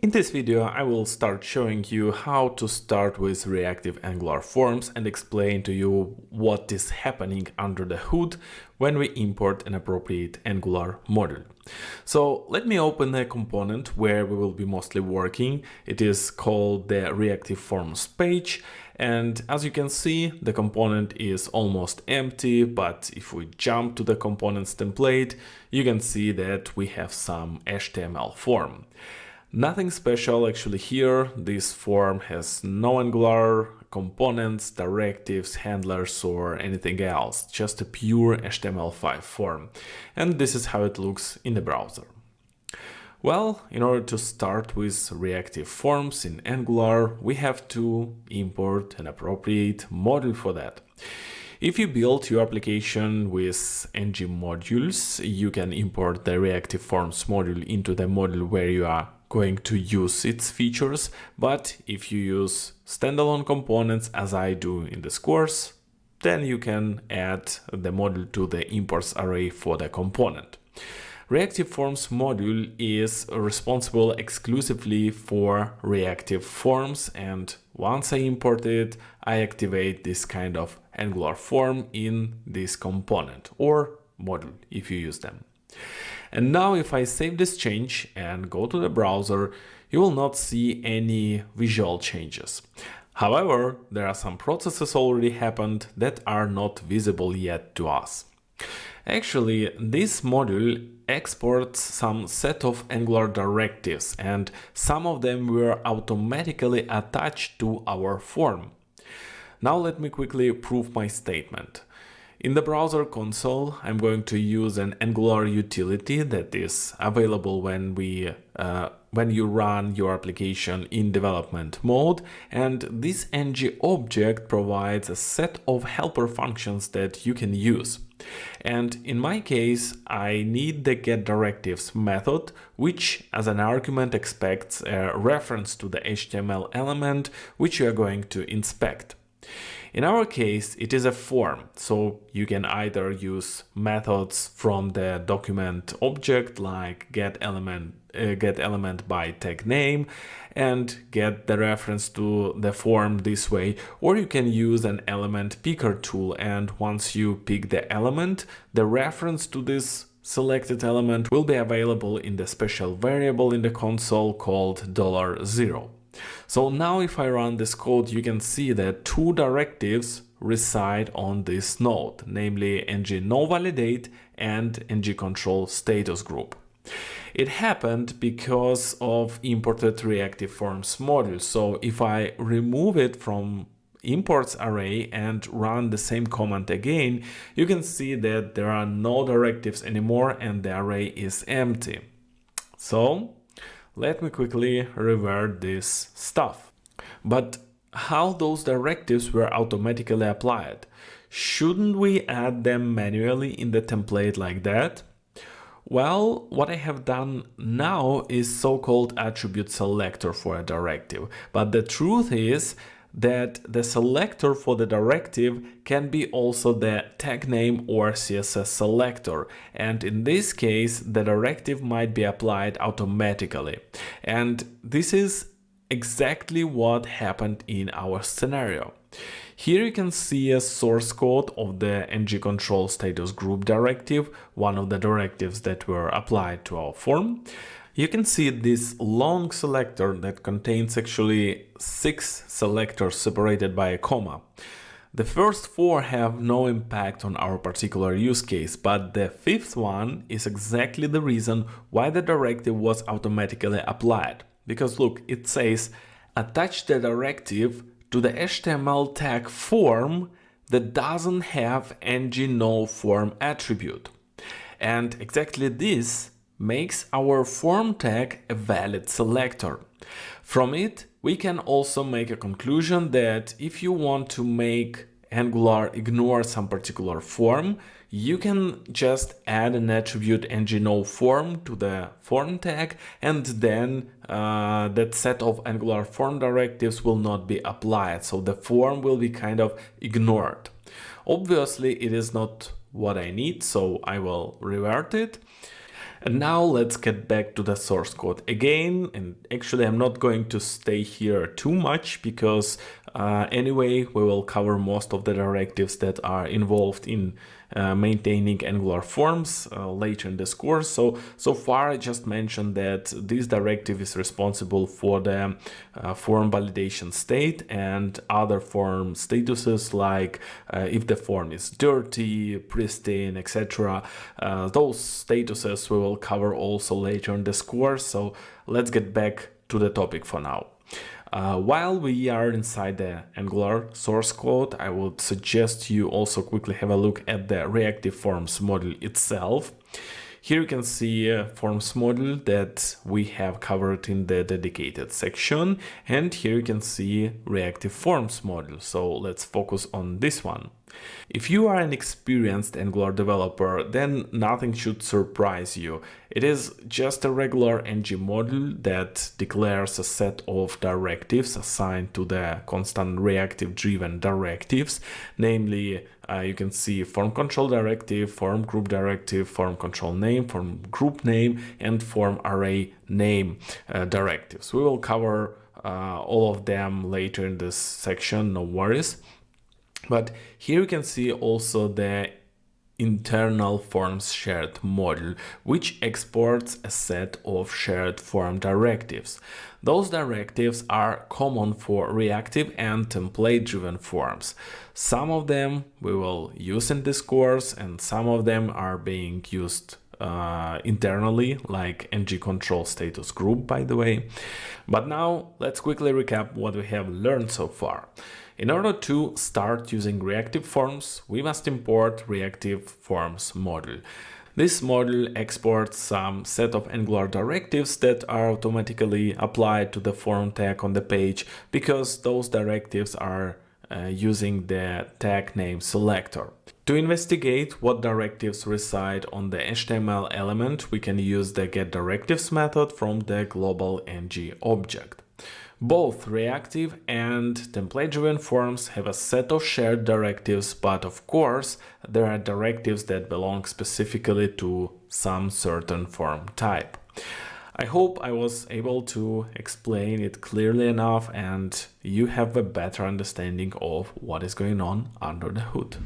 In this video, I will start showing you how to start with reactive Angular forms and explain to you what is happening under the hood when we import an appropriate Angular module. So let me open a component where we will be mostly working. It is called the reactive forms page. And as you can see, the component is almost empty, but if we jump to the components template, you can see that we have some HTML form. Nothing special actually here. This form has no Angular components, directives, handlers, or anything else, just a pure HTML5 form. And this is how it looks in the browser. Well, in order to start with reactive forms in Angular, we have to import an appropriate module for that. If you build your application with ng modules, you can import the reactive forms module into the module where you are going to use its features. But if you use standalone components, as I do in this course, then you can add the module to the imports array for the component. Reactive forms module is responsible exclusively for reactive forms, and once I import it, I activate this kind of Angular form in this component or module if you use them. And now if I save this change and go to the browser, you will not see any visual changes. However, there are some processes already happened that are not visible yet to us. Actually, this module exports some set of Angular directives, and some of them were automatically attached to our form. Now let me quickly prove my statement. In the browser console, I'm going to use an Angular utility that is available when you run your application in development mode, and this ng object provides a set of helper functions that you can use. And in my case, I need the getDirectives method, which as an argument expects a reference to the HTML element which you are going to inspect. In our case, it is a form, so you can either use methods from the document object like getElement by tag name and get the reference to the form this way, or you can use an element picker tool, and once you pick the element, the reference to this selected element will be available in the special variable in the console called $0. So now if I run this code, you can see that two directives reside on this node, namely ng noValidate and ng control status group. It happened because of imported reactive forms module. So if I remove it from imports array and run the same command again, you can see that there are no directives anymore and the array is empty. So let me quickly revert this stuff. But how those directives were automatically applied? Shouldn't we add them manually in the template like that? Well, what I have done now is so-called attribute selector for a directive. But the truth is that the selector for the directive can be also the tag name or CSS selector, and in this case the directive might be applied automatically. And this is exactly what happened in our scenario. Here you can see a source code of the ng control status group directive, one of the directives that were applied to our form. You can see this long selector that contains actually 6 selectors separated by a comma. The first 4 have no impact on our particular use case, but the 5th one is exactly the reason why the directive was automatically applied. Because look, it says attach the directive to the HTML tag form that doesn't have ng no form attribute. And exactly this makes our form tag a valid selector. From it, we can also make a conclusion that if you want to make Angular ignore some particular form, you can just add an attribute ng no form to the form tag, and then that set of Angular form directives will not be applied, so the form will be kind of ignored. Obviously, it is not what I need, so I will revert it. And now let's get back to the source code again. And actually, I'm not going to stay here too much because anyway, we will cover most of the directives that are involved in maintaining Angular forms later in this course. So far, I just mentioned that this directive is responsible for the form validation state and other form statuses, like if the form is dirty, pristine, etc. Those statuses we will cover also later in this course. So let's get back to the topic for now. While we are inside the Angular source code, I would suggest you also quickly have a look at the reactive forms module itself. Here you can see a forms module that we have covered in the dedicated section, and here you can see reactive forms module. So let's focus on this one. If you are an experienced Angular developer, then nothing should surprise you. It is just a regular ng module that declares a set of directives assigned to the constant reactive driven directives, namely you can see form control directive, form group directive, form control name, form group name, and form array name directives. We will cover all of them later in this section, no worries. But here you can see also the internal forms shared module, which exports a set of shared form directives. Those directives are common for reactive and template-driven forms. Some of them we will use in this course, and some of them are being used internally, like ng control status group, by the way. But now let's quickly recap what we have learned so far. In order to start using reactive forms, we must import reactive forms module. This module exports some set of Angular directives that are automatically applied to the form tag on the page, because those directives are using the tag name selector. To investigate what directives reside on the HTML element, we can use the getDirectives method from the global ng object. Both reactive and template-driven forms have a set of shared directives, but of course, there are directives that belong specifically to some certain form type. I hope I was able to explain it clearly enough and you have a better understanding of what is going on under the hood.